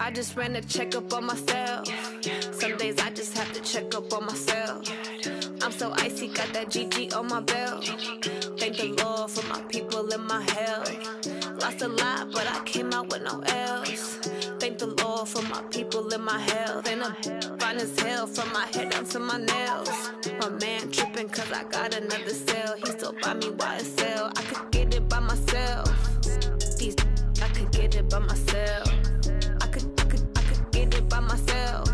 I just ran a checkup on myself. Some days I just have to check up on myself. I'm so icy, got that GG on my belt. Thank the Lord for my people and my health. Lost a lot, but I came out with no L's. Thank the Lord for my people and my health. And I'm fine as hell from my head down to my nails. My man tripping cause I got another cell. He still buy me YSL. I could get it by myself. These I could get it by myself. I could get it by myself.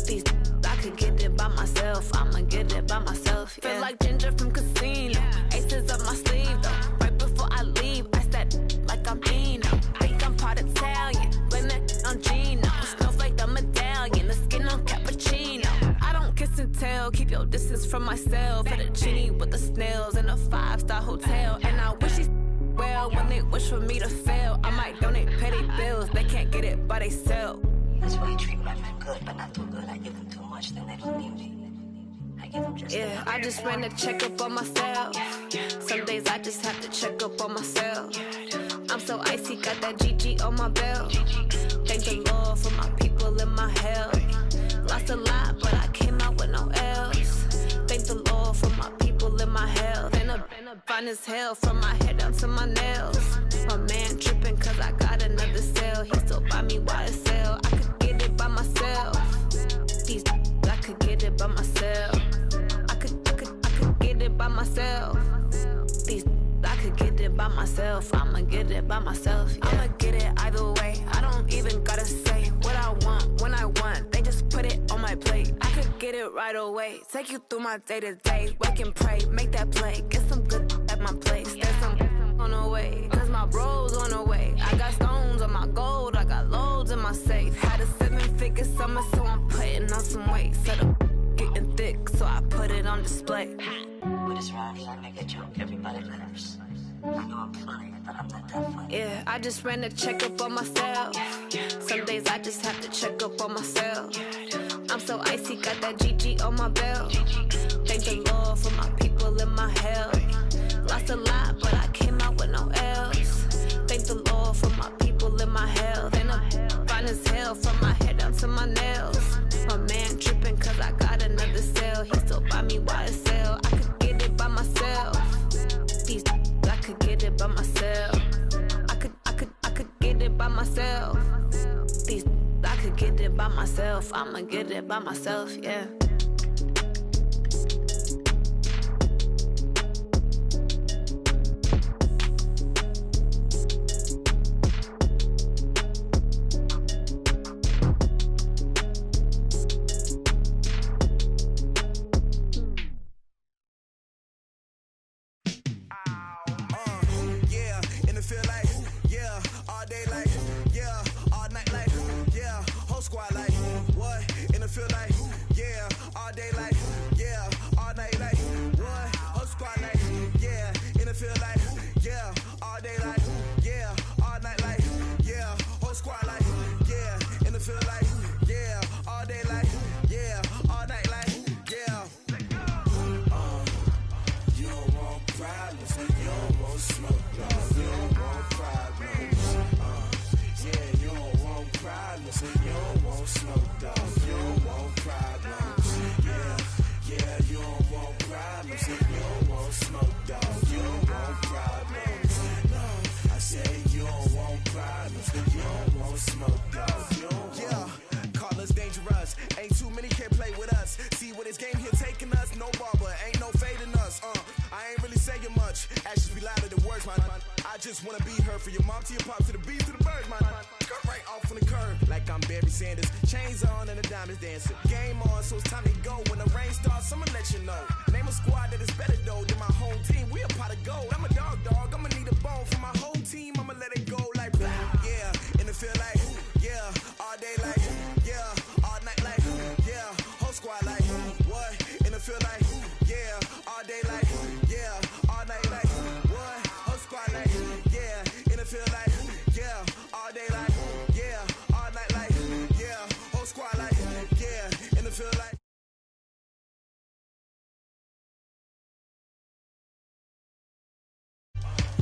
These I could get it by myself. I'ma get it by myself. Yeah. Feel like Ginger from Casino. Aces up my sleeve though. Right before I leave, I said like I'm Dino. Think I'm part Italian, blame that on Gino. Snowflake the medallion, the skin on cappuccino. I don't kiss and tell, keep your distance from myself. At a genie with the snails in a 5-star hotel. And I wish he's well when they wish for me to fail. I might donate petty bills, they can't get it by they sell. That's why you treat my friend good, but not too good. I give them too much, then they don't need me. I give them just yeah, I just ran a checkup on myself. Some days I just have to check up on myself. I'm so icy, got that GG on my belt. Thank the Lord for my people and my health. Lost a lot, but I came out with no L's. Thank the Lord for my people and my health. And I'm fine as hell from my head down to my nails. My man tripping cause I got another cell. He still buy me YSL. I could get it by myself. These I could get it by myself. I could get it by myself. These I could get it by myself. I'ma get it by myself. Yeah. I'ma get it either way. I don't even gotta say what I want when I want. They just put it on my plate. I could get it right away. Take you through my day to day. Wake and pray, make that play. Get some good at my place. There's some on the way, cause my bro's on the way. I got stones on my gold, I got loads in my safe. Had a 7-figure summer, so I'm putting on some weight. Set up getting thick, so I put it on display. With this round here, I make a joke, everybody laughs. I know I'm funny, but I'm not that funny. Yeah, I just ran a checkup on myself. Some days I just have to check up on myself. I'm so icy, got that GG on my belt. Thank the Lord for my people and my health. Lost a lot, but I came out with no L's. Thank the Lord for my people and my health. And I'm fine as hell from my head down to my nails. My man tripping cause I got another cell. He still buy me YSL. I could get it by myself. These I could get it by myself. I could get it by myself. These I could get it by myself. I'ma get it by myself, yeah.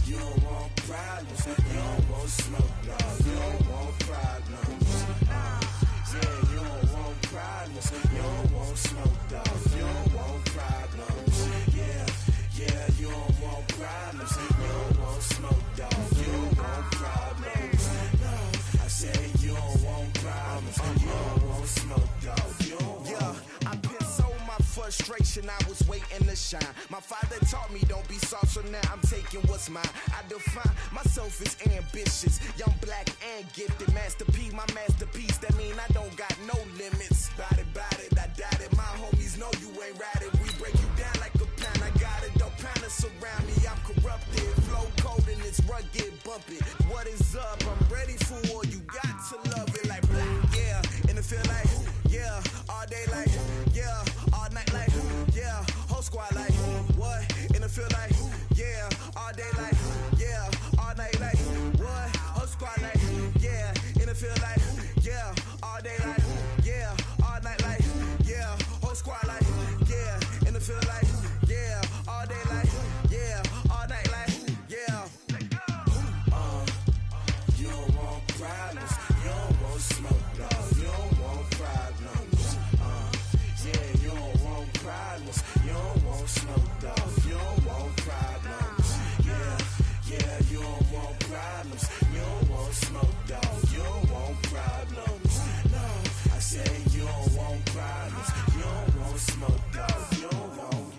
You don't want problems. You don't want smoke, no. You don't want problems. Yeah, you don't want problems. You don't want smoke, dog. You don't want problems. Yeah, yeah, you don't want problems. You don't want smoke, dog. You don't want problems. No, I said you don't want problems. You don't want smoke, dog. You don't want. Yeah, I've been so my frustration, I was waiting to shine. My father taught me don't be soft, so now I'm taking what's mine. I define myself as ambitious, young, black, and gifted. Master P, my masterpiece. That mean I don't got no limits. Bout it, I doubt it. My homies know you ain't ratted. We break you down like a pound. I got it, don't panic surround me. I'm corrupted, flow cold and it's rugged, bumpy. What is up? I'm ready for war. You got to love it like black, yeah. And it feel like, yeah, all day like, yeah, all night like, yeah, whole squad like, what? And it feel like, yeah, all day like, yeah, all night like, what? Whole squad like, yeah, and it feel like, yeah, all day like, yeah, all night like, yeah, whole squad like, yeah, and it feel like, yeah, all day like, yeah, all night like, yeah. You don't want problems, you don't want smoke, no, you don't want problems. Yeah, you don't want problems, you don't want smoke, dog, you don't want problems. Yeah, yeah, you don't want problems, you don't want smoke, dog, you don't want problems. No, I say you don't want problems, you don't want smoke, dog, you don't want.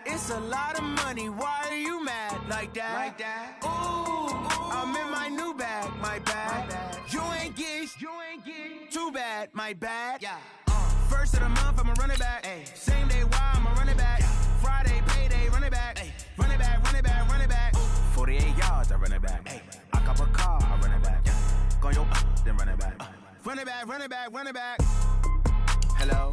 It's a lot of money, why are you mad like that? Ooh, I'm in my new bag, my bad. You ain't get too bad, my bad. Yeah. First of the month, I'ma run it back. Ay. Same day, why I'ma run it back. Friday, payday, run it back. Ay. Run it back, run it back, run it back. 48 yards, I run it back. Ay. I cop a car, I run it back. Go your then run it back. Run it back, run it back, run it back. Hello.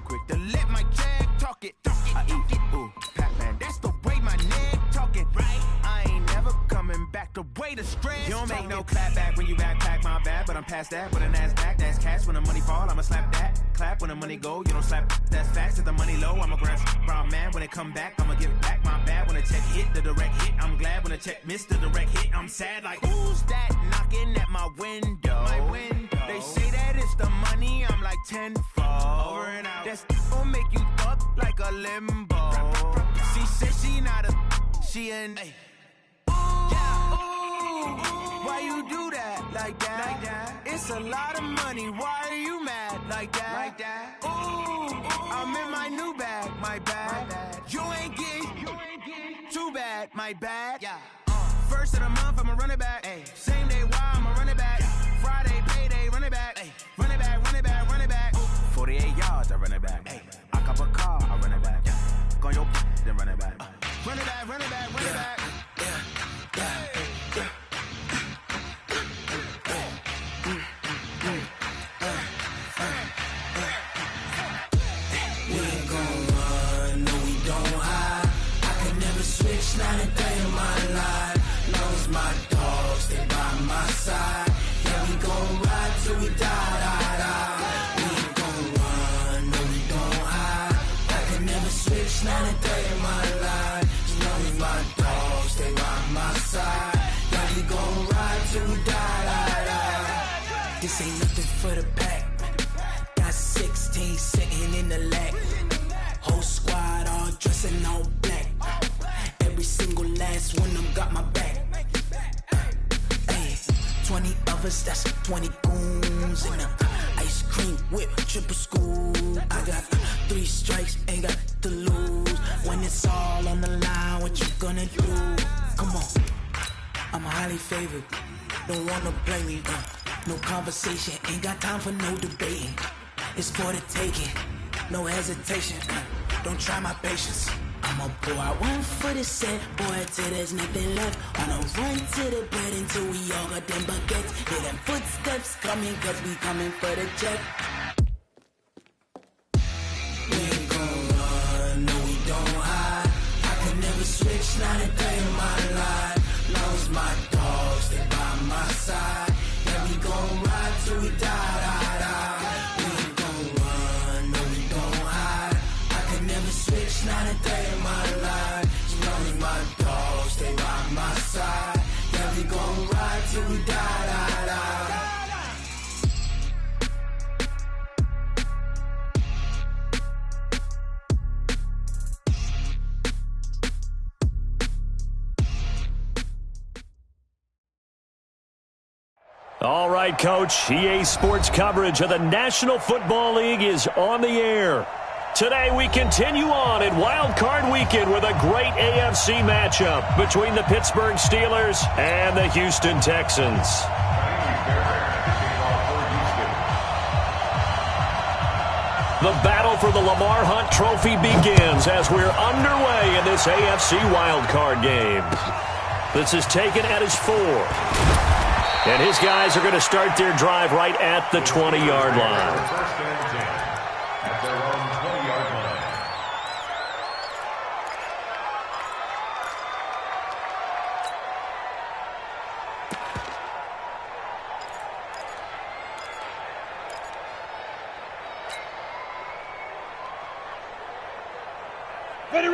Quick to let my jag talk it. I eat it, ooh, Pac-Man, that's the way my neck talking, right? I ain't never coming back the way the stress. You don't make no clap back when you backpack, my bad, but I'm past that. With a NASDAQ, that's cash. When the money fall, I'ma slap that. Clap when the money go, you don't slap. That's facts. If the money low, I'ma grab brown man. When it come back, I'ma give it back. My bad when the check hit, the direct hit. I'm glad when the check missed the direct hit. I'm sad like, who's that knocking at my window? My window. They say that it's the money, I'm like tenfold. Over and out. That's gon' make you up like a limbo. She said she not a, she an. Ay. Why you do that like that? It's a lot of money, why are you mad like that? Ooh, I'm in my new bag, my bad. You ain't get too bad, my bad. Yeah. First of the month, I'ma run it back. Ay. Same day, why I'ma run it back. Friday, payday, run it back. Ay. Run it back, run it back, run it back. 48 yards, I run it back. Ay. I cop a car, I run it back. Go your then run it back. Run it back, run it back, run it back. We ain't gon' run, no we don't hide. I can never switch, not a day in my life. Long as my dogs stay by my side. Yeah, we gon' ride till we die, die, die. We ain't gon' run, no we don't hide. I can never switch, not a day in my life. As long as my dogs stay by my side. Yeah, we gon' ride till we die, die, die. This ain't nothing for the pack. Got 16 sitting in the lap. Whole squad all dressing all black. Every single last one of them got my back. Ay, 20 of us, that's 20 goons. And a ice cream whip, triple scoop. I got 3 strikes, ain't got to lose. When it's all on the line, what you gonna do? Come on. I'm highly favored. Don't wanna play me, no conversation. Ain't got time for no debating. It's for the taking, no hesitation. Don't try my patience. I'ma pour out one for the set, boy, till there's nothing left. On a run to the bread until we all got them baguettes. Hear them footsteps coming, cause we coming for the check. We ain't gon' run, no we don't hide. I can never switch, not a day in my life. Long as my dogs, they by my side. Yeah, we gon' ride till we die, die, die. We ain't gon' run, no we don't hide. I can never switch, not a day in my life. As long as my dogs, stay by my side. Yeah, we gon' ride till we die, die, die. All right, Coach. EA Sports coverage of the National Football League is on the air. Today we continue on in Wild Card Weekend with a great AFC matchup between the Pittsburgh Steelers and the Houston Texans. The battle for the Lamar Hunt Trophy begins as we're underway in this AFC Wild Card game. This is taken at his 4. And his guys are going to start their drive right at the 20-yard line. First and 10 at their own 20-yard line. Ready.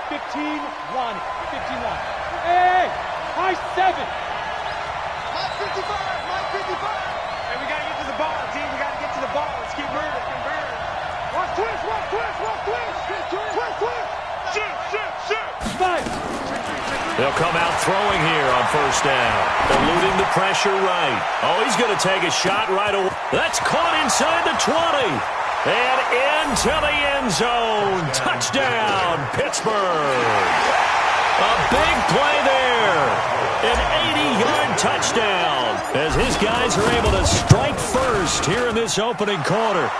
15-1. 15-1. Hey, high 7. Mike 55! Hey, we got to get to the ball, team. We got to get to the ball. Let's keep moving. Watch twist. Shift. Five. They'll come out throwing here on first down. Eluding the pressure right. Oh, he's going to take a shot right away. That's caught inside the 20. And into the end zone. Touchdown, Pittsburgh. A big play there. An 80-yard touchdown as his guys are able to strike first here in this opening quarter.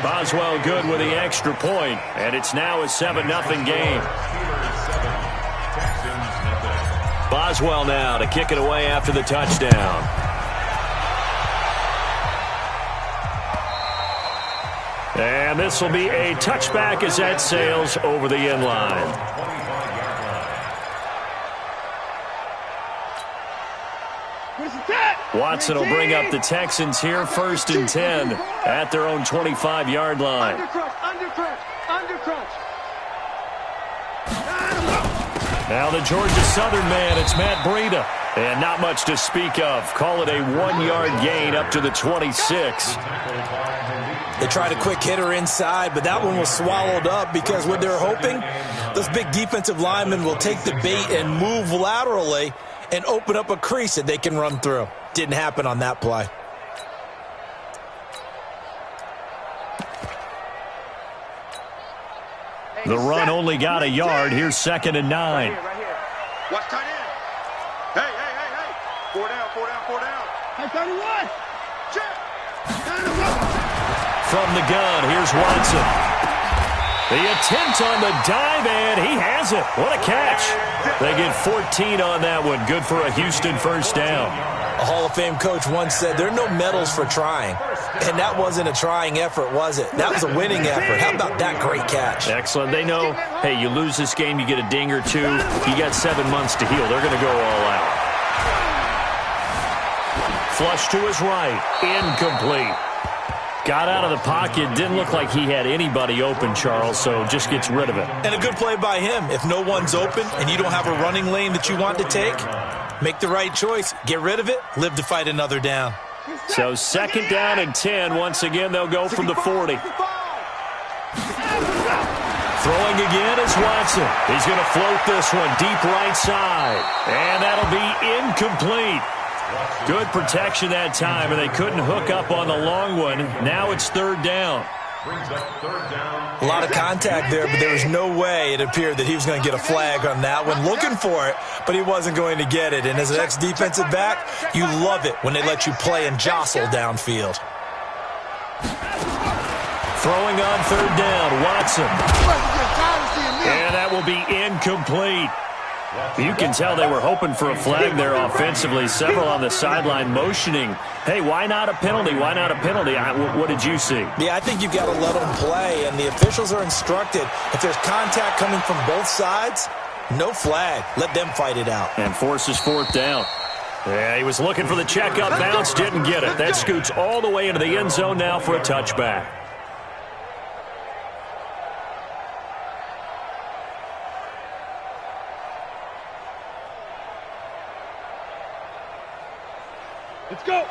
Boswell good with the extra point, and it's now a 7-0 game. Boswell now to kick it away after the touchdown. And this will be a touchback as that sails over the end line. Watson will bring up the Texans here, first and 10 at their own 25-yard line. Undercrunch. Now the Georgia Southern man, it's Matt Breida. And not much to speak of. Call it a 1-yard gain up to the 26. They tried a quick hitter inside, but that one was swallowed up because what they're hoping, those big defensive linemen will take the bait and move laterally and open up a crease that they can run through. Didn't happen on that play. The run only got a yard. Here's 2nd and 9. Right here. Watch tight end. Hey. 4 down. Hey, 31. Check. From the gun, here's Watson. The attempt on the dive, and he has it. What a catch. They get 14 on that one. Good for a Houston first down. A Hall of Fame coach once said there are no medals for trying. And that wasn't a trying effort, was it? That was a winning effort. How about that great catch? Excellent. They know, hey, you lose this game, you get a ding or two. You got 7 months to heal. They're going to go all out. Flush to his right. Incomplete. Got out of the pocket. Didn't look like he had anybody open, Charles, so just gets rid of it. And a good play by him. If no one's open and you don't have a running lane that you want to take, make the right choice. Get rid of it. Live to fight another down. So 2nd down and 10. Once again, they'll go from the 40. Throwing again is Watson. He's going to float this one deep right side. And that'll be incomplete. Good protection that time, and they couldn't hook up on the long one. Now it's 3rd down. Brings up third down. A lot of contact there, but there was no way it appeared that he was going to get a flag on that one. Looking for it, but he wasn't going to get it. And as an ex-defensive back, you love it when they let you play and jostle downfield. Throwing on third down, Watson. And that will be incomplete. You can tell they were hoping for a flag there offensively. Several on the sideline motioning, hey, why not a penalty? Why not a penalty? What did you see? Yeah, I think you've got to let them play, and the officials are instructed. If there's contact coming from both sides, no flag. Let them fight it out. And forces fourth down. Yeah, he was looking for the checkup bounce, didn't get it. That scoots all the way into the end zone now for a touchback.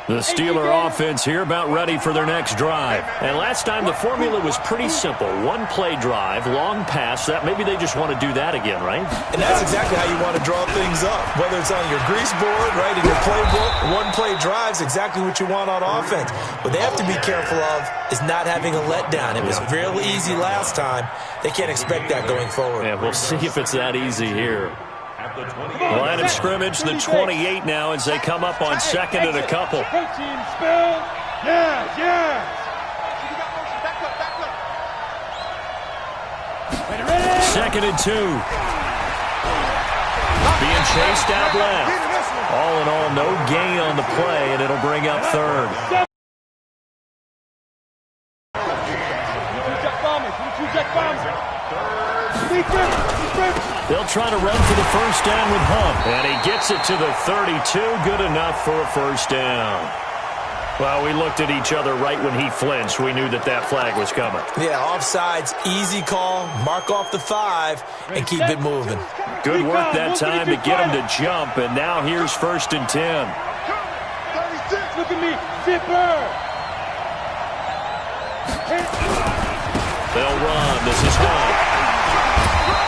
The Steeler offense here about ready for their next drive. And last time the formula was pretty simple. One play drive, long pass. That maybe they just want to do that again, right? And that's exactly how you want to draw things up. Whether it's on your grease board, right, in your playbook, one play drive is exactly what you want on offense. What they have to be careful of is not having a letdown. It was real easy last time. They can't expect that going forward. Yeah, we'll see if it's that easy here. Line of scrimmage, the 28 now as they come up on second and a couple. Second and 2. Being chased out left. All in all, no gain on the play, and it'll bring up third. They'll try to run for the first down with Hunt. And he gets it to the 32. Good enough for a first down. Well, we looked at each other right when he flinched. We knew that flag was coming. Yeah, offsides, easy call. Mark off the 5 and keep it moving. Good work that time to get him to jump. And now here's first and 10. 36, look at me. Zipper. They'll run. This is Hunt.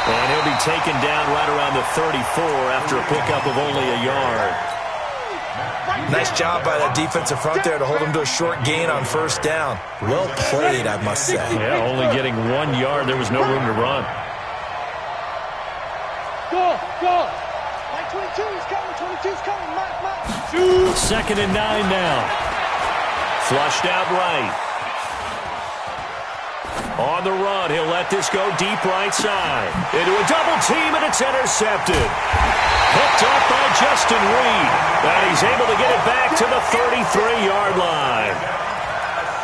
And he'll be taken down right around the 34 after a pickup of only a yard. Nice job by that defensive front there to hold him to a short gain on first down. Well played, I must say. Yeah, only getting 1 yard. There was no room to run. Go. Mike 22 is coming. 22's coming. Mike. Second and 9 now. Flushed out right. On the run, he'll let this go deep right side. Into a double team, and it's intercepted. Picked up by Justin Reed. And he's able to get it back to the 33-yard line.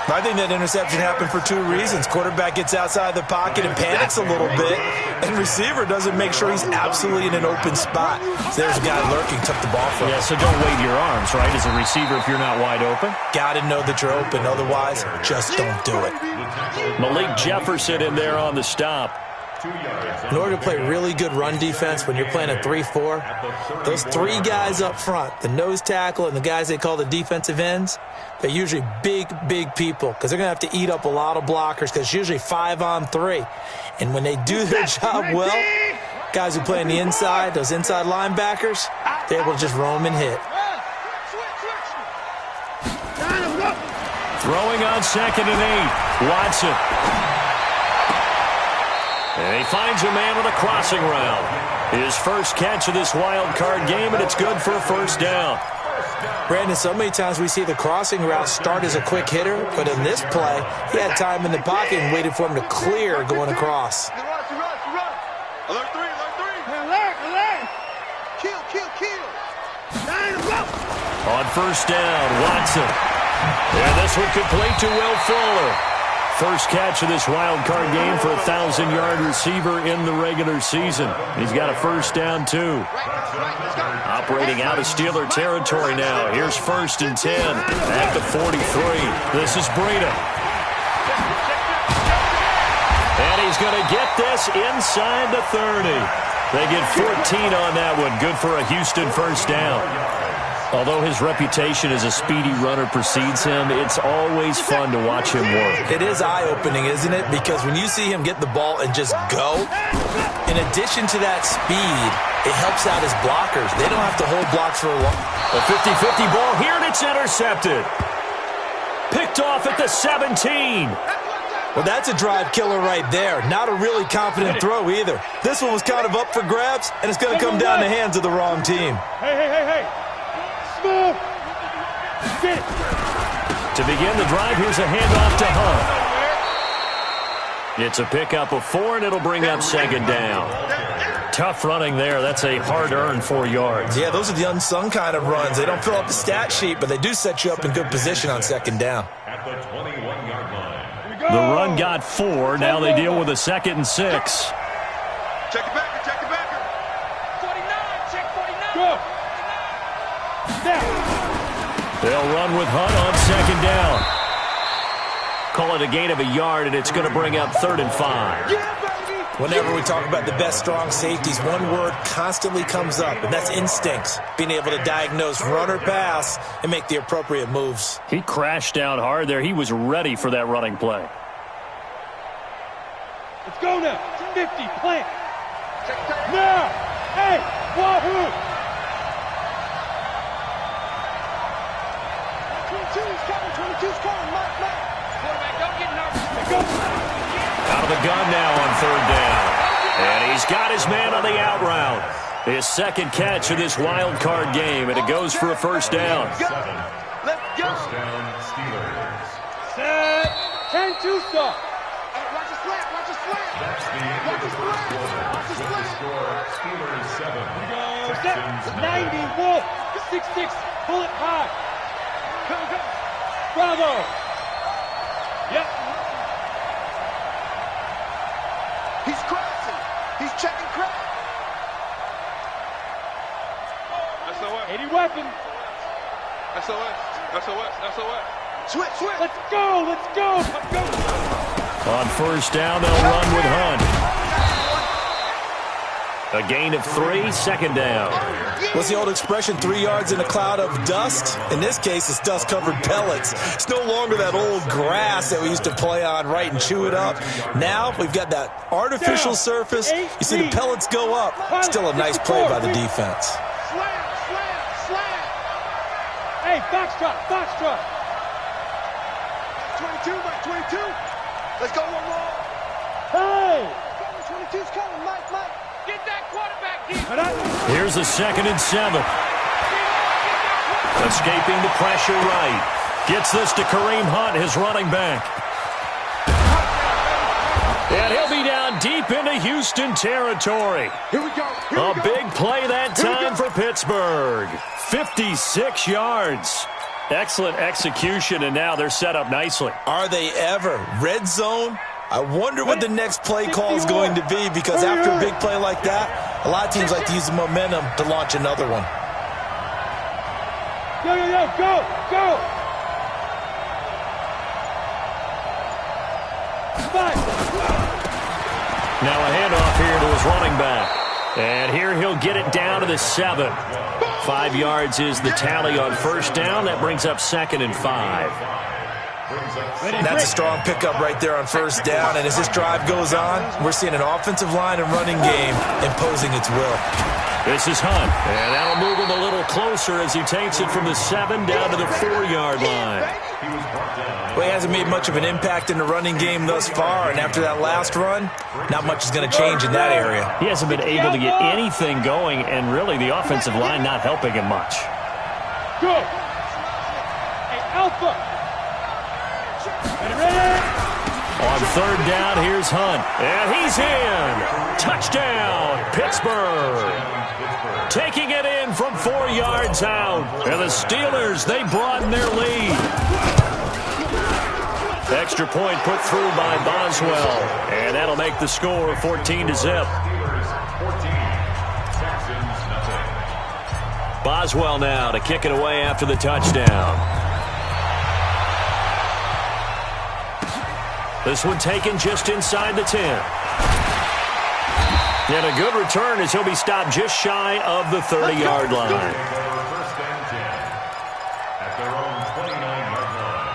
I think that interception happened for 2 reasons. Quarterback gets outside the pocket and panics a little bit, and receiver doesn't make sure he's absolutely in an open spot. So there's a guy lurking, took the ball from him. Yeah, so don't wave your arms, right, as a receiver if you're not wide open? Got to know that you're open. Otherwise, just don't do it. Malik Jefferson in there on the stop. In order to play really good run defense when you're playing a 3-4, those 3 guys up front, the nose tackle and the guys they call the defensive ends, they're usually big people because they're going to have to eat up a lot of blockers because it's usually 5 on 3. And when they do their job well, guys who play on the inside, those inside linebackers, they're able to just roam and hit. Throwing on second and 8, Watson. And he finds a man with a crossing route. His first catch of this wild card game, and it's good for a first down. Brandon, so many times we see the crossing route start as a quick hitter, but in this play, he had time in the pocket and waited for him to clear going across. Run. Alert 3. Alert. Kill. On first down, Watson. And this one complete to Will Fuller. First catch of this wild card game for a 1,000-yard receiver in the regular season. He's got a first down, too. Operating out of Steeler territory now. Here's first and 10 at the 43. This is Breida. And he's going to get this inside the 30. They get 14 on that one. Good for a Houston first down. Although his reputation as a speedy runner precedes him, it's always fun to watch him work. It is eye-opening, isn't it? Because when you see him get the ball and just go, in addition to that speed, it helps out his blockers. They don't have to hold blocks for a long. A 50-50 ball here, and it's intercepted. Picked off at the 17. Well, that's a drive killer right there. Not a really confident throw either. This one was kind of up for grabs, and it's going to come down the hands of the wrong team. Hey. Smooth. Get it. To begin the drive, here's a handoff to Hunt. It's a pickup of 4, and it'll bring up second down. Tough running there. That's a hard-earned 4 yards. Yeah, those are the unsung kind of runs. They don't fill up the stat sheet, but they do set you up in good position on second down. At the 21-yard line. The run got 4. Now they deal with a 2nd and 6. Check it back. 49. Check 49. Go. Now. They'll run with Hunt on second down. Call it a gain of a yard, and it's going to bring up 3rd and 5. Whenever we talk about the best strong safeties, one word constantly comes up, and that's instincts. Being able to diagnose run or pass and make the appropriate moves. He crashed down hard there. He was ready for that running play. Let's go now. 50, plant. Now. Hey, wahoo. 22's coming. Mike. Quarterback, don't get nervous. Go. Out of the gun now on 3rd down. And he's got his man on the out route. His 2nd catch of this wild card game, and it goes for a 1st down. Let's go. First down, Steelers. Set. 10-2 stop. That's the end of the first quarter. With the score, Steelers 7. Texans 90, Wolf. 6-6, bullet high. Go. Bravo. Yep. He's crashing. He's checking crack. SOS. 80 weapon. SOS. Switch. Let's go. On 1st down, they'll run with Hunt. A gain of 3, 2nd down. What's the old expression, 3 yards in a cloud of dust? In this case, it's dust-covered pellets. It's no longer that old grass that we used to play on, right, and chew it up. Now we've got that artificial surface. You see the pellets go up. Still a nice play by the defense. Slam. Hey, foxtrot. 22. Let's go one more. Hey. 22's coming. Mike. Get that quarterback deep. Here's a 2nd and 7. Escaping the pressure right. Gets this to Kareem Hunt, his running back. And he'll be down deep into Houston territory. Here we go. A big play that time for Pittsburgh. 56 yards. Excellent execution, and now they're set up nicely. Are they ever? Red zone? I wonder what the next play call is going to be, because after a big play like that, a lot of teams like to use the momentum to launch another one. Go. Now a handoff here to his running back. And here he'll get it down to the 7. 5 yards is the tally on 1st down. That brings up 2nd and 5. That's a strong pickup right there on 1st down, and as this drive goes on, we're seeing an offensive line and running game imposing its will. This is Hunt, and that'll move him a little closer as he takes it from the 7 down to the 4-yard line. Well, he hasn't made much of an impact in the running game thus far, and after that last run, not much is going to change in that area. He hasn't been able to get anything going, and really the offensive line not helping him much. Go. Hey, Alpha. On 3rd down, here's Hunt, and he's in. Touchdown, Pittsburgh. Taking it in from 4 yards out. And the Steelers, they broaden their lead. Extra point put through by Boswell, and that'll make the score 14-0. Boswell now to kick it away after the touchdown. This one taken just inside the 10. And a good return as he'll be stopped just shy of the 30-yard line. First and 10 at their own 29-yard line.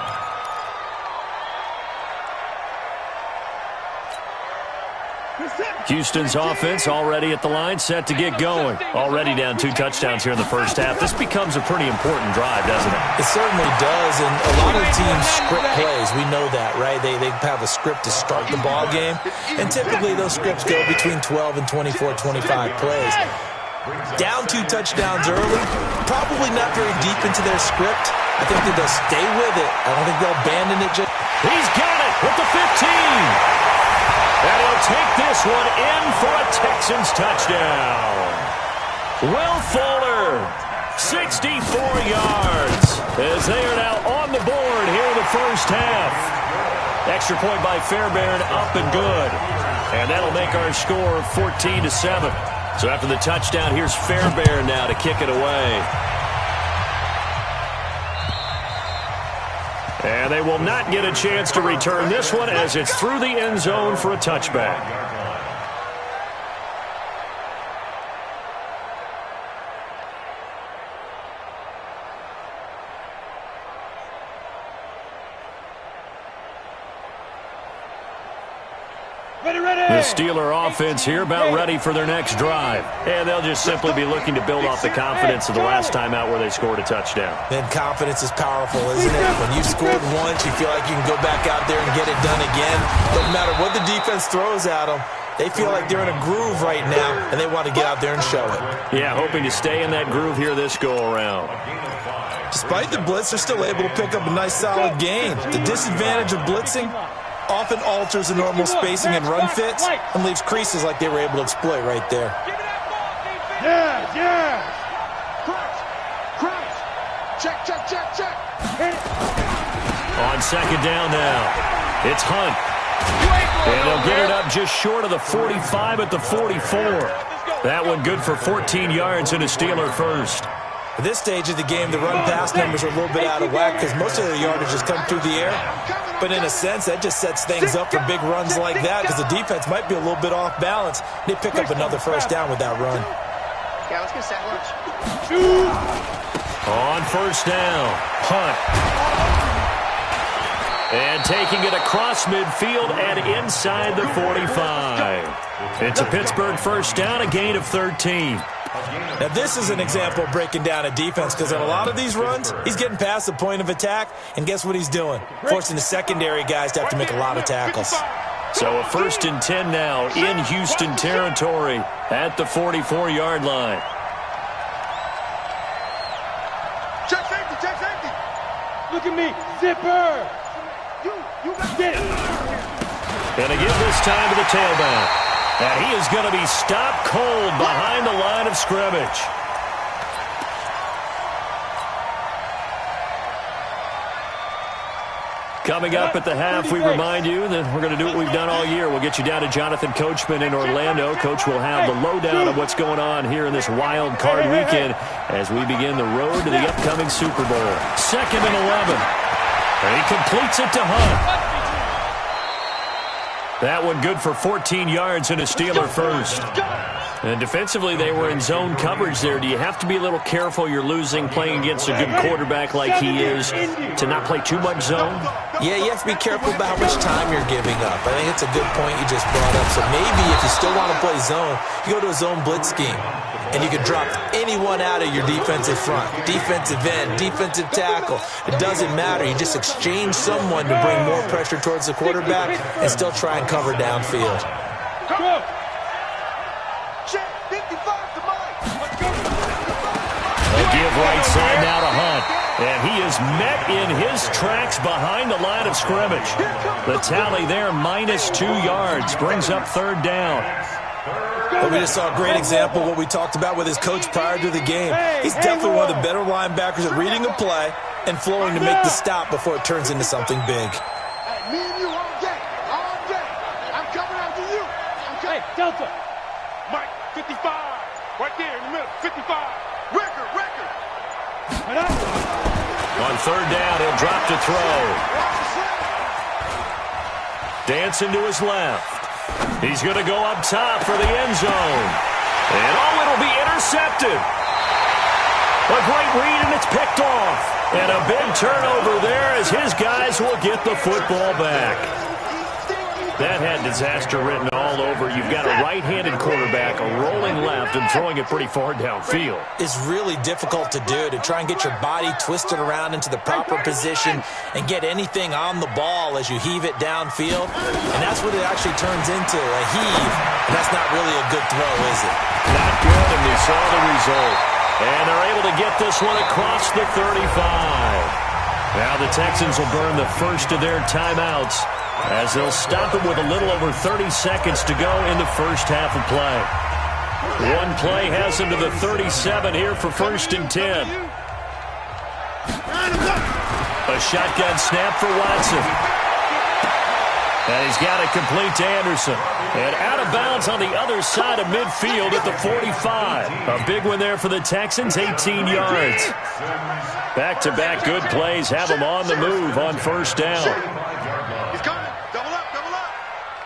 Houston's offense already at the line, set to get going. Already down 2 touchdowns here in the first half. This becomes a pretty important drive, doesn't it? It certainly does, and a lot of teams script plays. We know that, right? They have a script to start the ball game, and typically those scripts go between 12 and 24, 25 plays. Down 2 touchdowns early, probably not very deep into their script. I think that they'll stay with it. I don't think they'll abandon it. He's got it with the 15. And he'll take this one in for a Texans touchdown. Will Fuller, 64 yards, as they are now on the board here in the first half. Extra point by Fairbairn, up and good. And that'll make our score 14-7. So after the touchdown, here's Fairbairn now to kick it away. And they will not get a chance to return this one as it's through the end zone for a touchback. The Steeler offense here about ready for their next drive. And they'll just simply be looking to build off the confidence of the last time out where they scored a touchdown. And confidence is powerful, isn't it? When you've scored once, you feel like you can go back out there and get it done again. Doesn't matter what the defense throws at them. They feel like they're in a groove right now, and they want to get out there and show it. Yeah, hoping to stay in that groove here this go-around. Despite the blitz, they're still able to pick up a nice, solid gain. The disadvantage of blitzing often alters the normal spacing and run fits and leaves creases like they were able to exploit right there. Yeah. Crouch. Check. On second down now, it's Hunt. And they'll get it up just short of the 45 at the 44. That one good for 14 yards and a Steeler first. At this stage of the game, the run-pass numbers are a little bit out of whack because most of their yardage has come through the air. But in a sense, that just sets things up for big runs like that because the defense might be a little bit off balance. They pick up another first down with that run. Yeah, let's get set lunch. On first down, Hunt. And taking it across midfield and inside the 45. It's a Pittsburgh first down, a gain of 13. Now, this is an example of breaking down a defense because on a lot of these runs, he's getting past the point of attack, and guess what he's doing? Forcing the secondary guys to have to make a lot of tackles. So a 1st and 10 now in Houston territory at the 44-yard line. Check safety. Look at me, zipper. You got it. And again this time to the tailback. And he is going to be stopped cold behind the line of scrimmage. Coming up at the half, we remind you that we're going to do what we've done all year. We'll get you down to Jonathan Coachman in Orlando. Coach will have the lowdown of what's going on here in this wild card weekend as we begin the road to the upcoming Super Bowl. 2nd and 11. And he completes it to Hunt. That one good for 14 yards and a Steeler first. And defensively, they were in zone coverage there. Do you have to be a little careful you're losing playing against a good quarterback like he is to not play too much zone? Yeah, you have to be careful about how much time you're giving up. I think it's a good point you just brought up. So maybe if you still want to play zone, you go to a zone blitz scheme. And you can drop anyone out of your defensive front. Defensive end, defensive tackle. It doesn't matter. You just exchange someone to bring more pressure towards the quarterback and still try and cover downfield. Go. Check 55 to Mike. They'll give right side now to Hunt. And he is met in his tracks behind the line of scrimmage. The tally there, -2 yards, brings up 3rd down. But we just saw a great example of what we talked about with his coach prior to the game. He's definitely one of the better linebackers at reading a play and flowing to make the stop before it turns into something big. Hey, me and you all day. I'm coming after you. Hey, Delta. Mike, 55. Right there in the middle, 55. Record. On 3rd down, he'll drop to throw. Dancing to his left. He's going to go up top for the end zone. And it'll be intercepted. A great read, and it's picked off. And a big turnover there as his guys will get the football back. That had disaster written all over. You've got a right-handed quarterback, a rolling left, and throwing it pretty far downfield. It's really difficult to do, to try and get your body twisted around into the proper position and get anything on the ball as you heave it downfield. And that's what it actually turns into, a heave. And that's not really a good throw, is it? Not good, and we saw the result. And they're able to get this one across the 35. Now the Texans will burn the first of their timeouts as they'll stop it with a little over 30 seconds to go in the first half of play. One play has them to the 37 here for 1st and 10. A shotgun snap for Watson. And he's got it complete to Anderson. And out of bounds on the other side of midfield at the 45. A big one there for the Texans, 18 yards. Back-to-back good plays have them on the move on 1st down. He's coming. Double up, double up.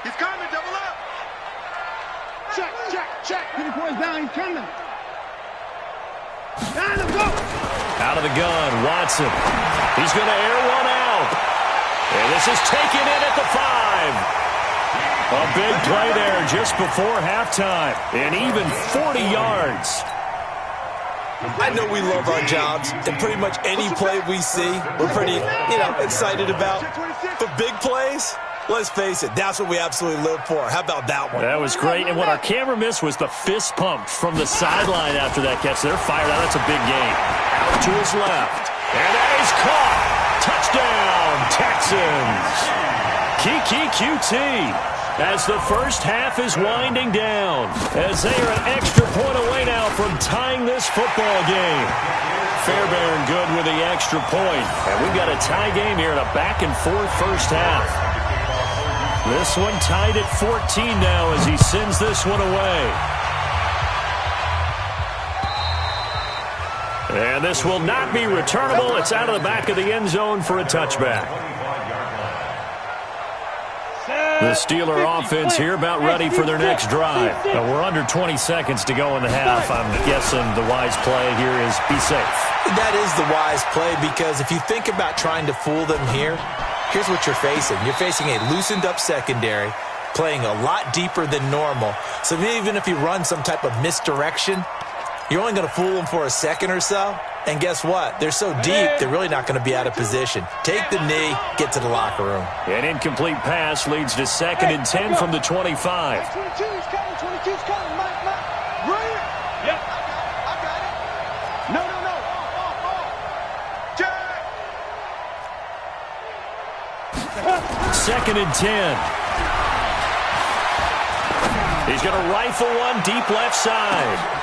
He's coming, double up. Check, check, check. Get the boys down. He's coming. Down, let's go. Out of the gun, Watson. He's going to air one out. And this is taken in at the 5. A big play there just before halftime. And even 40 yards. I know we love our jobs, and pretty much any play we see, we're pretty, excited about. But big plays, let's face it, that's what we absolutely live for. How about that one? That was great. And what our camera missed was the fist pump from the sideline after that catch. They're fired out. That's a big gain. Out to his left. And that is caught. Touchdown, Texans. Kiki QT. As the first half is winding down, as they are an extra point away now from tying this football game. Fairbairn good with the extra point. And we've got a tie game here in a back-and-forth first half. This one tied at 14 now as he sends this one away. And this will not be returnable. It's out of the back of the end zone for a touchback. The Steeler offense here about ready for their next drive. We're under 20 seconds to go in the half. I'm guessing the wise play here is be safe. That is the wise play, because if you think about trying to fool them here, here's what you're facing. You're facing a loosened up secondary, playing a lot deeper than normal. So even if you run some type of misdirection, you're only going to fool them for a second or so. And guess what? They're so deep, they're really not going to be out of position. Take the knee, get to the locker room. An incomplete pass leads to 2nd and 10 from the 25. 22's coming, 22's coming. Mike. Right here. Yep. I got it. No. Jack. 2nd and 10. He's going to rifle one deep left side.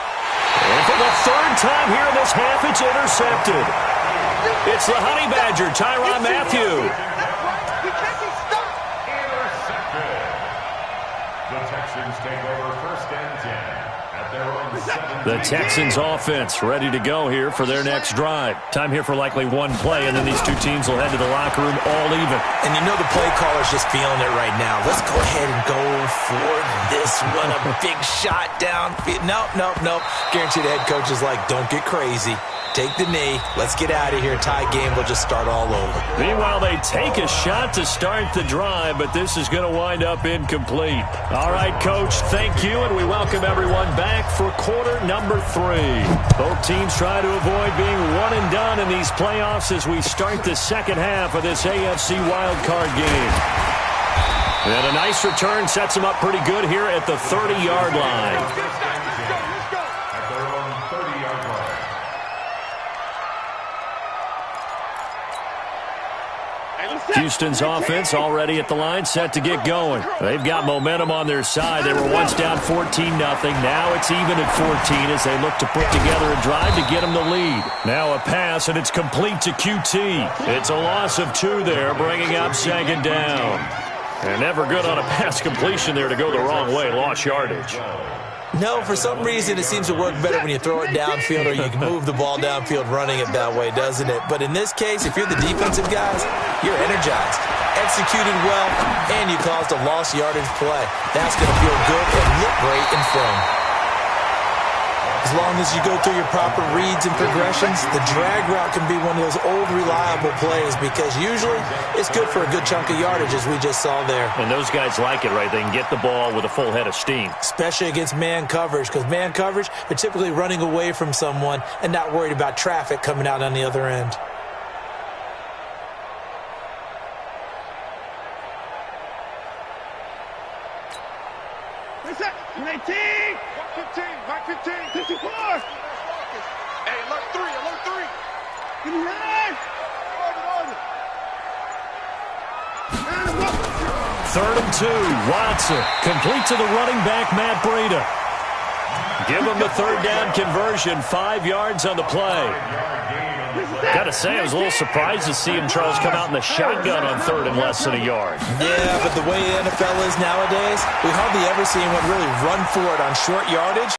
And for the 3rd time here in this half, it's intercepted. It's the Honey Badger, Tyrann Mathieu. Intercepted. The Texans take over 1st and 10 at their own 7. The Texans offense ready to go here for their next drive. Time here for likely one play, and then these two teams will head to the locker room all even. And you know the play caller's just feeling it right now. Let's go ahead and go for this one. A big shot down. Nope. Guarantee the head coach is like, don't get crazy. Take the knee. Let's get out of here. Tie game will just start all over. Meanwhile, they take a shot to start the drive, but this is going to wind up incomplete. All right, Coach, thank you, and we welcome everyone back for quarter number 3. Both teams try to avoid being one and done in these playoffs as we start the second half of this AFC wildcard game. And a nice return sets them up pretty good here at the 30-yard line. Houston's offense already at the line, set to get going. They've got momentum on their side. They were once down 14-0. Now it's even at 14 as they look to put together a drive to get them the lead. Now a pass, and it's complete to QT. It's a loss of 2 there, bringing up 2nd down. And never good on a pass completion there to go the wrong way. Lost yardage. No, for some reason it seems to work better when you throw it downfield or you can move the ball downfield running it that way, doesn't it? But in this case, if you're the defensive guys, you're energized, executed well, and you caused a lost yardage play. That's going to feel good and look great in film. As long as you go through your proper reads and progressions, the drag route can be one of those old reliable plays because usually it's good for a good chunk of yardage, as we just saw there. And those guys like it, right? They can get the ball with a full head of steam. Especially against man coverage, because man coverage, they're typically running away from someone and not worried about traffic coming out on the other end. What's that? 19! 115, 115, 54! Hey, alert 3, alert 3! Give me that! Third and 2, Watson, complete to the running back, Matt Breida. Give him the third down conversion, 5 yards on the play. Gotta say, I was a little surprised to see him, Charles, come out in the shotgun on third and less than a yard. Yeah, but the way the NFL is nowadays, we hardly ever see anyone really run for it on short yardage.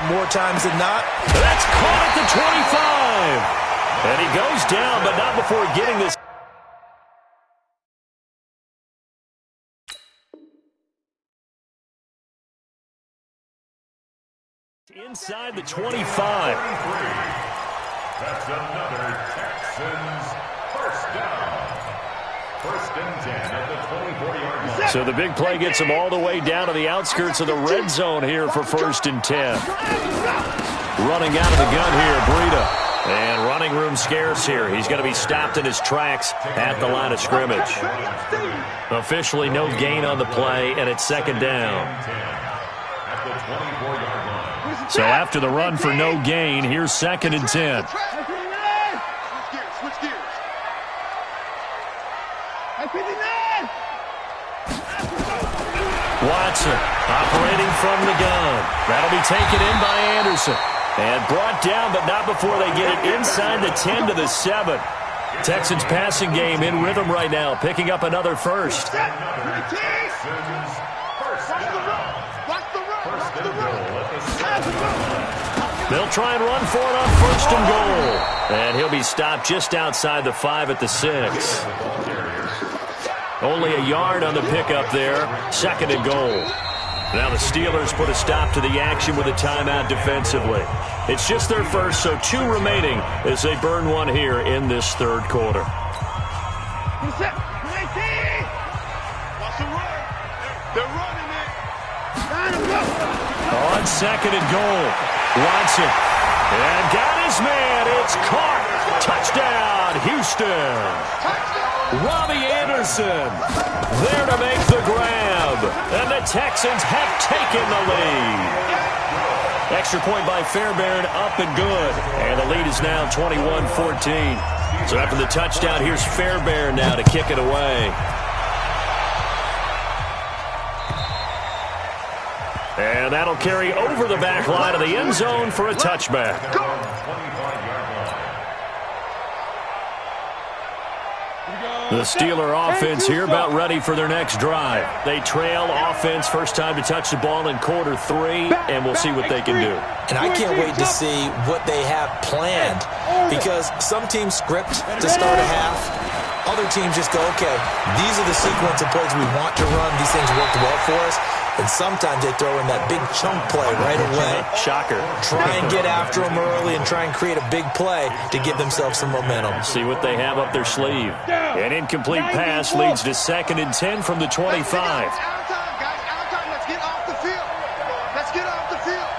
More times than not. That's caught at the 25. And he goes down, but not before getting this. Inside the 25. That's another Texans first down. First and 10 at the 24-yard line. So the big play gets him all the way down to the outskirts of the red zone here for first and 10. Running out of the gun here, Breida. And running room scarce here. He's going to be stopped in his tracks at the line of scrimmage. Officially no gain on the play, and it's second down. At the 24-yard line. So after the run for no gain, here's second and 10. Switch gears. Watson operating from the gun. That'll be taken in by Anderson. And brought down, but not before they get it inside the 10 to the 7. Texans passing game in rhythm right now, picking up another first. They'll try and run for it on first and goal. And he'll be stopped just outside the 5 at the 6. Only a yard on the pickup there. Second and goal. Now the Steelers put a stop to the action with a timeout defensively. It's just their first, so 2 remaining as they burn one here in this third quarter. On second and goal, Watson. And got his man. It's caught. Touchdown, Houston. Robbie Anderson there to make the grab. And the Texans have taken the lead. Extra point by Fairbairn, up and good. And the lead is now 21-14. So after the touchdown, here's Fairbairn now to kick it away. And that'll carry over the back line of the end zone for a touchback. The Steeler offense here about ready for their next drive. They trail offense, first time to touch the ball in quarter 3, and we'll see what they can do. And I can't wait to see what they have planned, because some teams script to start a half. Other teams just go, okay, these are the sequence of plays we want to run. These things worked well for us. And sometimes they throw in that big chunk play right away. Shocker. Try and get after them early and try and create a big play to give themselves some momentum. See what they have up their sleeve. An incomplete pass leads to second and 10 from the 25. Let's get off the field. Let's get off the field.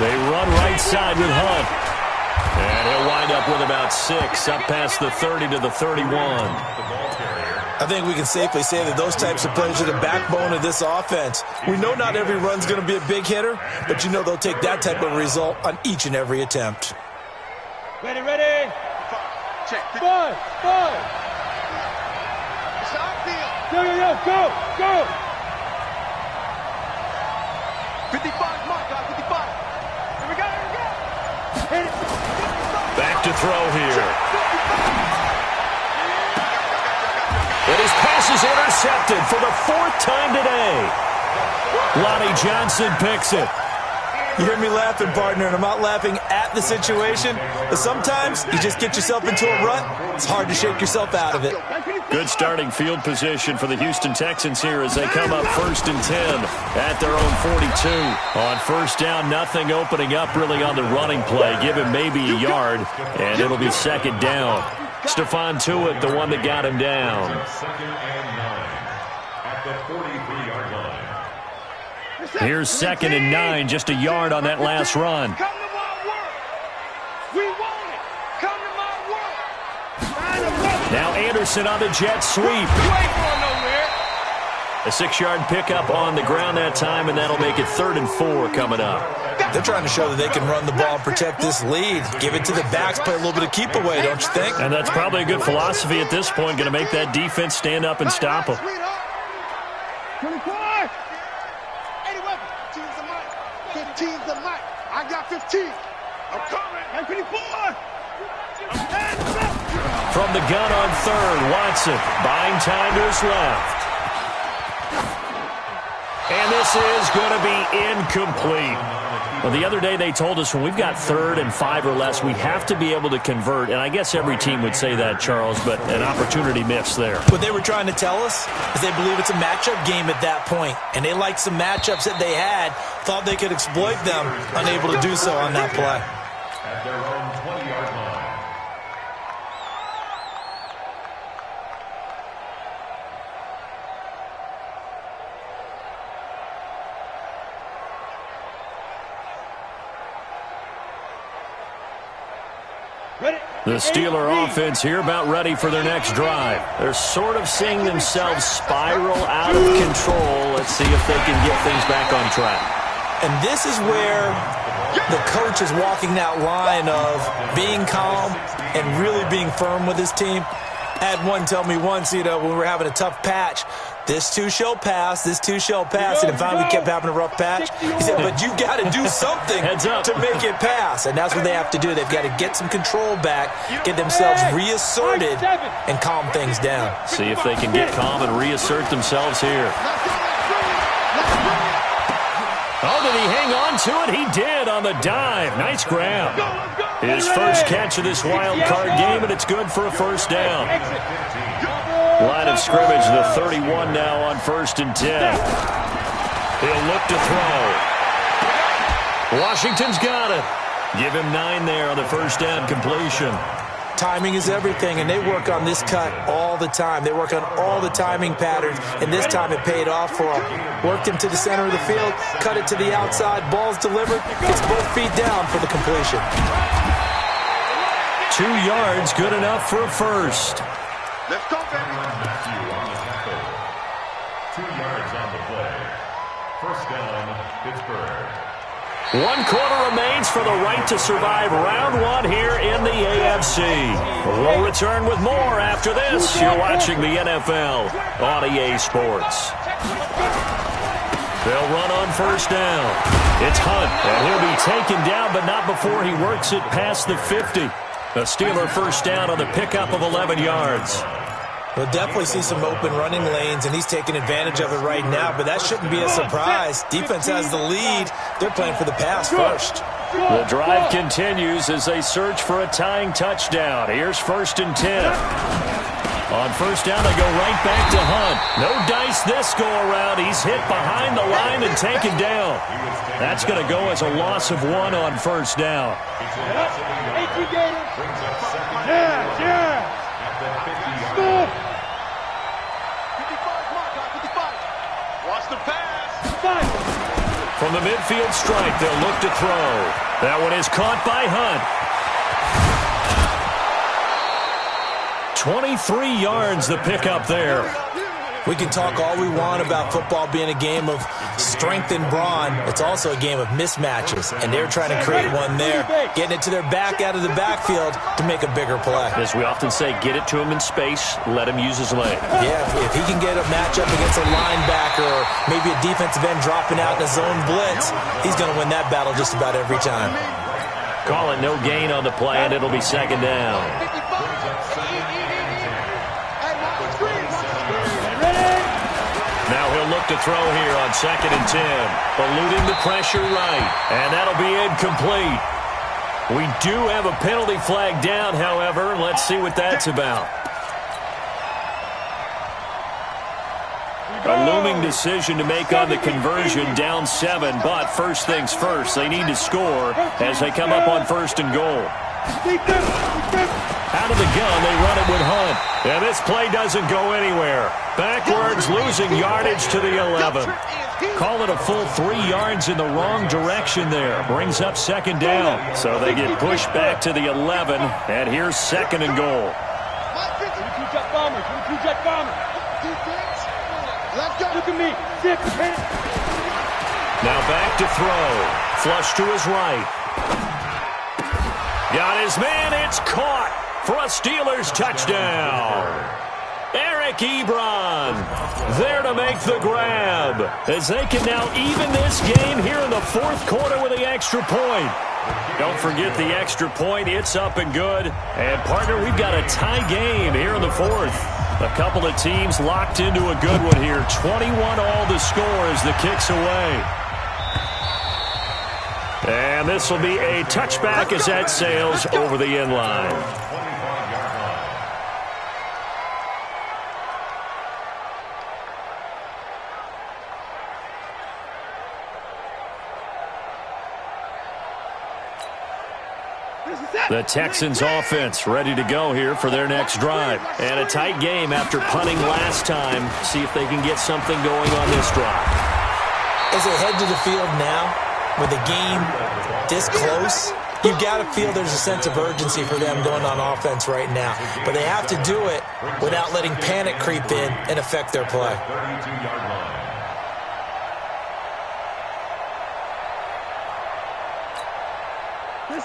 They run right side with Hunt. And he'll wind up with about 6, up past the 30 to the 31. I think we can safely say that those types of plays are the backbone of this offense. We know not every run's going to be a big hitter, but you know they'll take that type of result on each and every attempt. Ready, ready. Check. Five. It's outfield. Go. 55, mark, 55. Here we go. Hit it. Back to throw here. And his pass is intercepted for the 4th time today. Lonnie Johnson picks it. You hear me laughing, partner, and I'm not laughing at the situation, but sometimes you just get yourself into a rut. It's hard to shake yourself out of it. Good starting field position for the Houston Texans here as they come up 1st and 10 at their own 42. On first down, nothing opening up really on the running play. Give him maybe a yard, and it'll be 2nd down. Stephon Tuitt, the one that got him down. 2nd and 9 at the 43-yard line. Here's 2nd and 9, just a yard on that last run. Come to my work. We want it. Come to my work. Now Anderson on the jet sweep. You ain't going nowhere. A 6-yard pickup on the ground that time, and that'll make it 3rd and 4 coming up. They're trying to show that they can run the ball and protect this lead. Give it to the backs, play a little bit of keep away, don't you think? And that's probably a good philosophy at this point, going to make that defense stand up and stop them. 24. 15's the mic. I got 15. I'm coming. I'm 24. From the gun on 3rd, Watson buying time to his left. And this is going to be incomplete. Well, the other day they told us when we've got 3rd and 5 or less, we have to be able to convert. And I guess every team would say that, Charles, but an opportunity missed there. What they were trying to tell us is they believe it's a matchup game at that point. And they liked some matchups that they had, thought they could exploit them, unable to do so on that play. At their own 20-yard line. The Steeler offense here about ready for their next drive. They're sort of seeing themselves spiral out of control. Let's see if they can get things back on track. And this is where the coach is walking that line of being calm and really being firm with his team. I had one tell me once, when we were having a tough patch, this too shall pass, this too shall pass. And finally we kept having a rough patch. He said, but you got to do something to make it pass. And that's what they have to do. They've got to get some control back, get themselves reasserted, and calm things down. See if they can get calm and reassert themselves here. Oh, did he hang on to it? He did on the dive. Nice grab. His first catch of this wild card game, and it's good for a 1st down. Line of scrimmage, the 31 now on 1st and 10. He'll look to throw. Washington's got it. Give him 9 there on the 1st down completion. Timing is everything, and they work on this cut all the time. They work on all the timing patterns, and this time it paid off for them. Worked him to the center of the field, cut it to the outside, ball's delivered, gets both feet down for the completion. 2 yards, good enough for a 1st. Let's go, baby. 2 yards on the play. 1st down, Pittsburgh. 1 quarter remains for the right to survive round 1 here in the AFC. We'll return with more after this. You're watching the NFL on EA Sports. They'll run on 1st down. It's Hunt, and he'll be taken down, but not before he works it past the 50. A Steeler 1st down on the pickup of 11 yards. We'll definitely see some open running lanes, and he's taking advantage of it right now, but that shouldn't be a surprise. Defense has the lead. They're playing for the pass first. The drive continues as they search for a tying touchdown. Here's 1st and 10. On 1st down, they go right back to Hunt. No dice this go-around. He's hit behind the line and taken down. That's going to go as a loss of 1 on 1st down. Yeah. Watch the pass. From the midfield strike, they'll look to throw. That one is caught by Hunt. 23 yards the pickup there. We can talk all we want about football being a game of strength and brawn. It's also a game of mismatches, and they're trying to create one there, getting it to their back out of the backfield to make a bigger play. As we often say, get it to him in space, let him use his leg. Yeah, if he can get a matchup against a linebacker or maybe a defensive end dropping out in a zone blitz, he's going to win that battle just about every time. Call it no gain on the play, and it'll be 2nd down. Now he'll look to throw here on 2nd and 10. Eluding the pressure right. And that'll be incomplete. We do have a penalty flag down, however. Let's see what that's about. A looming decision to make on the conversion, down 7. But first things first, they need to score as they come up on 1st and goal. Out of the gun, they run it with Hunt. And this play doesn't go anywhere. Backwards, losing yardage to the 11. Call it a full 3 yards in the wrong direction there. Brings up 2nd down. So they get pushed back to the 11. And here's 2nd and goal. Look at me. Now back to throw. Flush to his right. Got his man. It's caught for a Steelers touchdown. Eric Ebron there to make the grab as they can now even this game here in the 4th quarter with the extra point. Don't forget the extra point. It's up and good. And, partner, we've got a tie game here in the 4th. A couple of teams locked into a good one here. 21 all the score as the kick's away. And this will be a touchback as that sails over the end line. The Texans offense ready to go here for their next drive. And a tight game after punting last time. See if they can get something going on this drive. As they head to the field now, with the game this close, you've got to feel there's a sense of urgency for them going on offense right now. But they have to do it without letting panic creep in and affect their play.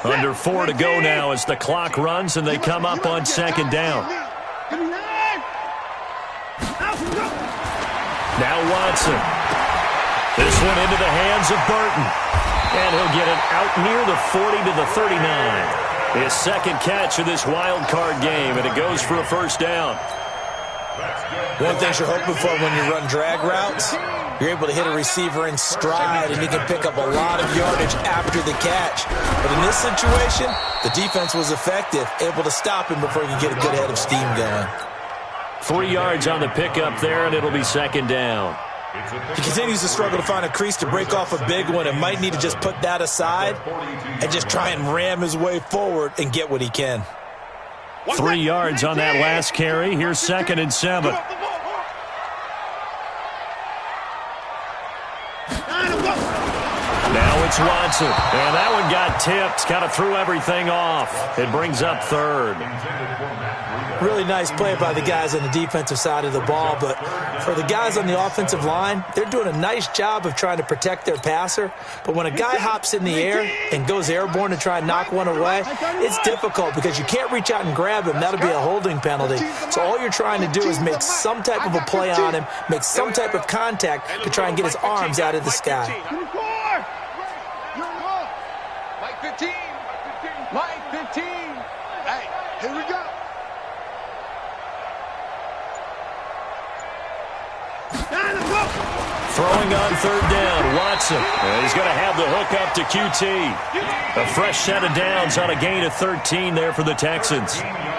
Under 4 to go now as the clock runs and they come up on 2nd down. Now Watson. This one into the hands of Burton. And he'll get it out near the 40 to the 39. His 2nd catch of this wild card game, and it goes for a 1st down. One thing you're hoping for when you run drag routes, you're able to hit a receiver in stride, and he can pick up a lot of yardage after the catch. But in this situation, the defense was effective, able to stop him before he could get a good head of steam going. 3 yards on the pickup there, and it'll be 2nd down. He continues to struggle to find a crease to break off a big one and might need to just put that aside and just try and ram his way forward and get what he can. 3 yards on that last carry. Here's 2nd and 7. Now it's Watson. And that one got tipped. Kind of threw everything off. It brings up 3rd. Really nice play by the guys on the defensive side of the ball, but for the guys on the offensive line, they're doing a nice job of trying to protect their passer. But when a guy hops in the air and goes airborne to try and knock one away, it's difficult because you can't reach out and grab him. That'll be a holding penalty. So all you're trying to do is make some type of a play on him, make some type of contact to try and get his arms out of the sky. Mike 15. Mike 15. Hey, here we go. Throwing on 3rd down, Watson. And he's going to have the hook up to QT. A fresh set of downs on a gain of 13 there for the Texans.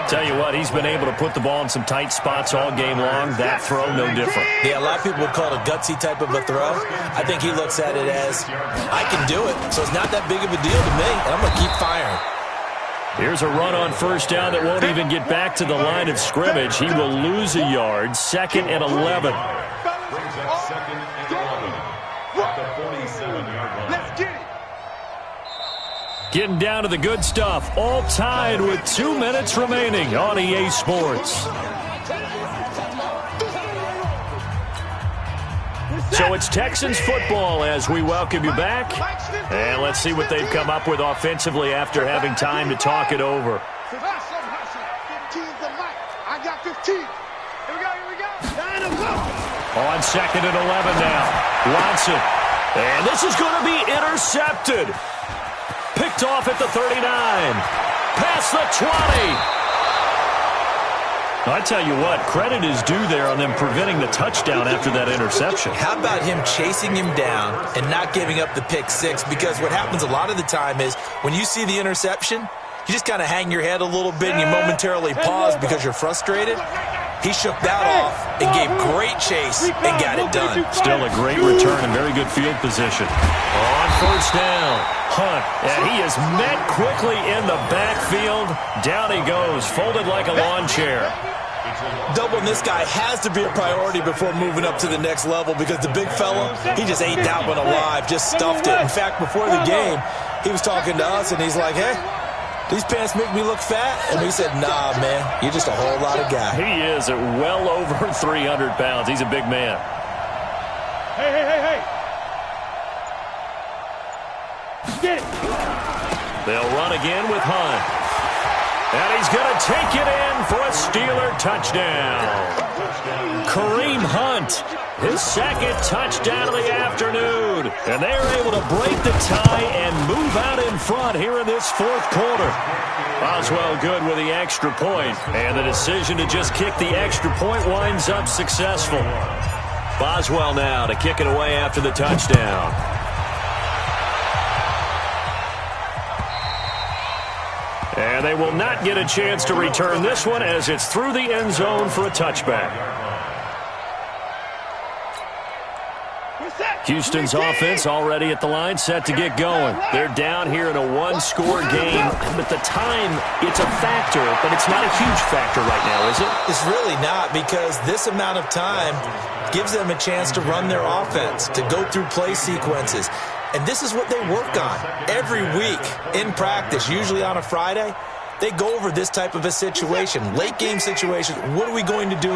Tell you what, he's been able to put the ball in some tight spots all game long. That throw, no different. Yeah, a lot of people would call it a gutsy type of a throw. I think he looks at it as, I can do it, so it's not that big of a deal to me, and I'm going to keep firing. Here's a run on 1st down that won't even get back to the line of scrimmage. He will lose a yard. 2nd and 11. Getting down to the good stuff. All tied with 2 minutes remaining on EA Sports. So it's Texans football as we welcome you back. And let's see what they've come up with offensively after having time to talk it over. I got 15. Here we go. On 2nd and 11 now. Watson. And this is going to be intercepted. Picked off at the 39. Past the 20. I tell you what, credit is due there on them preventing the touchdown after that interception. How about him chasing him down and not giving up the pick 6? Because what happens a lot of the time is when you see the interception, you just kind of hang your head a little bit and you momentarily pause because you're frustrated. He shook that off and gave great chase and got it done. Still a great return and very good field position. On first down, Hunt, and he is met quickly in the backfield. Down he goes, folded like a lawn chair. Doubling this guy has to be a priority before moving up to the next level because the big fella, he just ate that one alive, just stuffed it. In fact, before the game, he was talking to us, and he's like, hey, these pants make me look fat? And we said, nah, man, you're just a whole lot of guy. He is at well over 300 pounds. He's a big man. Hey. Get it. They'll run again with Hunt. And he's going to take it in for a Steeler touchdown. Kareem Hunt, his second touchdown of the afternoon. And they're able to break the tie and move out in front here in this fourth quarter. Boswell good with the extra point. And the decision to just kick the extra point winds up successful. Boswell now to kick it away after the touchdown. And they will not get a chance to return this one as it's through the end zone for a touchback. Houston's offense already at the line, set to get going. They're down here in a one-score game, but the time, it's a factor, but it's not a huge factor right now, is it? It's really not, because this amount of time gives them a chance to run their offense, to go through play sequences. And this is what they work on every week in practice, usually on a Friday. They go over this type of a situation, late game situation. What are we going to do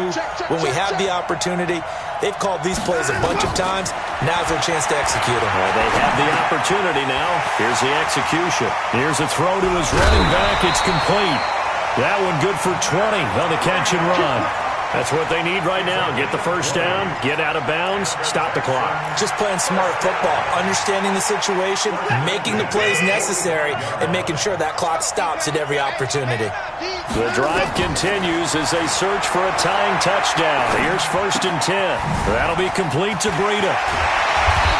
when we have the opportunity? They've called these plays a bunch of times. Now's their chance to execute them. Well, they have the opportunity now. Here's the execution. Here's a throw to his running back. It's complete. That one good for 20 on the catch and run. That's what they need right now. Get the first down, get out of bounds, stop the clock. Just playing smart football, understanding the situation, making the plays necessary, and making sure that clock stops at every opportunity. The drive continues as they search for a tying touchdown. Here's first and 10. That'll be complete to Breida.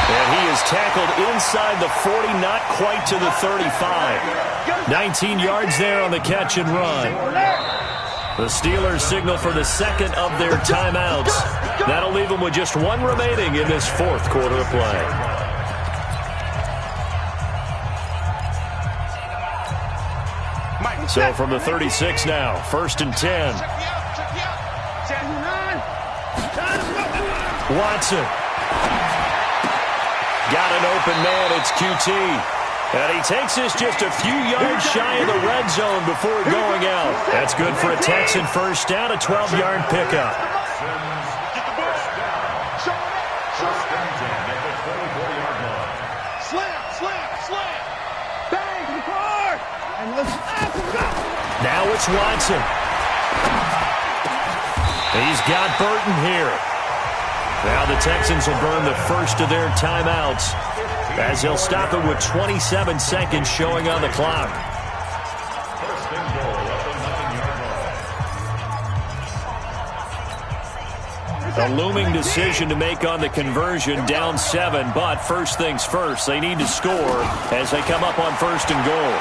And he is tackled inside the 40, not quite to the 35. 19 yards there on the catch and run. The Steelers signal for the second of their timeouts. That'll leave them with just one remaining in this fourth quarter of play. So from the 36 now, first and 10. Watson. Got an open man, it's QT. And he takes this just a few yards shy of the red zone before going out. That's good for a Texan first down, a 12-yard pickup. Slam. Bang, hard. Now it's Watson. He's got Burton here. Now the Texans will burn the first of their timeouts, as they'll stop it with 27 seconds showing on the clock. A looming decision to make on the conversion, down 7, but first things first, they need to score as they come up on first and goal.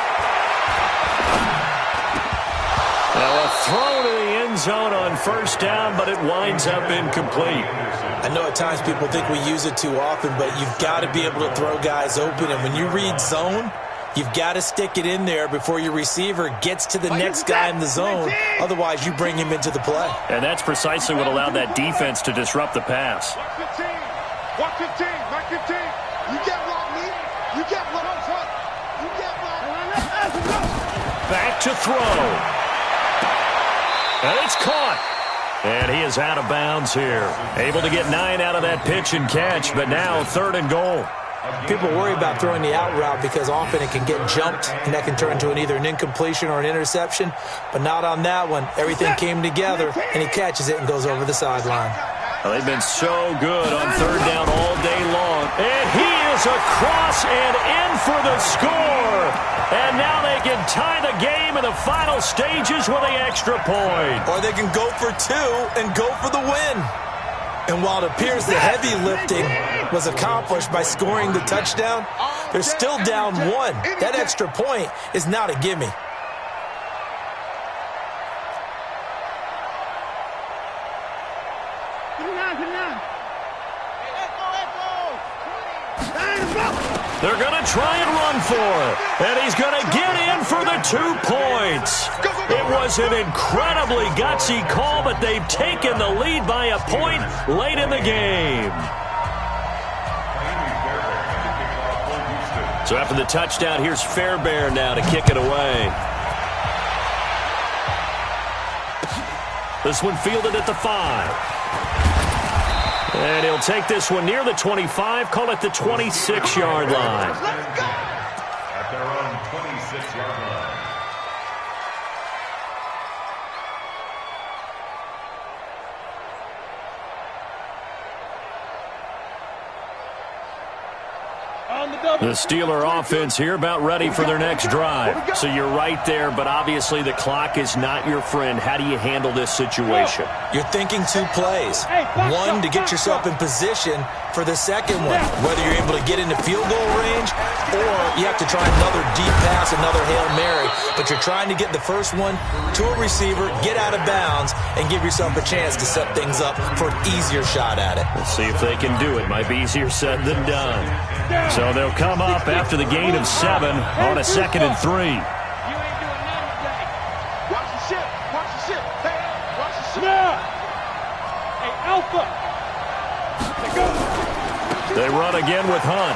Now a throw to the end zone on first down, but it winds up incomplete. I know at times people think we use it too often, but you've got to be able to throw guys open. And when you read zone, you've got to stick it in there before your receiver gets to the next guy in the zone. Otherwise, you bring him into the play. And that's precisely what allowed that defense to disrupt the pass. 115. You get block me. You get block up front. You get block. Back to throw. And it's caught. And he is out of bounds here. Able to get 9 out of that pitch and catch, but now third and goal. People worry about throwing the out route because often it can get jumped, and that can turn into either an incompletion or an interception. But not on that one. Everything came together, and he catches it and goes over the sideline. Well, they've been so good on third down all day long. And he is across and in for the score. And now they can tie the game in the final stages with the extra point. Or they can go for 2 and go for the win. And while it appears the heavy lifting was accomplished by scoring the touchdown, they're still down 1. That extra point is not a gimme. They're going to try and run for it. And he's going to get in for the 2 points. It was an incredibly gutsy call, but they've taken the lead by a point late in the game. So after the touchdown, here's Fairbairn now to kick it away. This one fielded at the 5. And he'll take this one near the 25, call it the 26-yard line. At their own 26-yard line. The Steeler offense here about ready for their next drive. So you're right there, but obviously the clock is not your friend. How do you handle this situation? You're thinking 2 plays. One, to get yourself in position for the second one, whether you're able to get into field goal range or you have to try another deep pass, another Hail Mary. But you're trying to get the first one to a receiver, get out of bounds, and give yourself a chance to set things up for an easier shot at it. We'll see if they can do it. Might be easier said than done. So they'll come up after the gain of 7 on a 2nd and 3. You ain't doing nothing today. Watch the ship. Watch the ship. Hey, watch the ship. Yeah. Hey, Alpha. They run again with Hunt.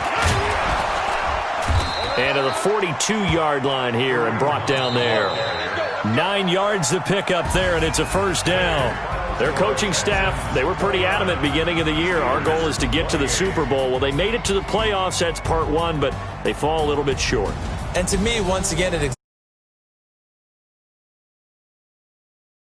And to the 42-yard line here and brought down there. 9 yards to pick up there, and it's a first down. Their coaching staff, they were pretty adamant beginning of the year. Our goal is to get to the Super Bowl. Well, they made it to the playoffs. That's part 1, but they fall a little bit short. And to me, once again, it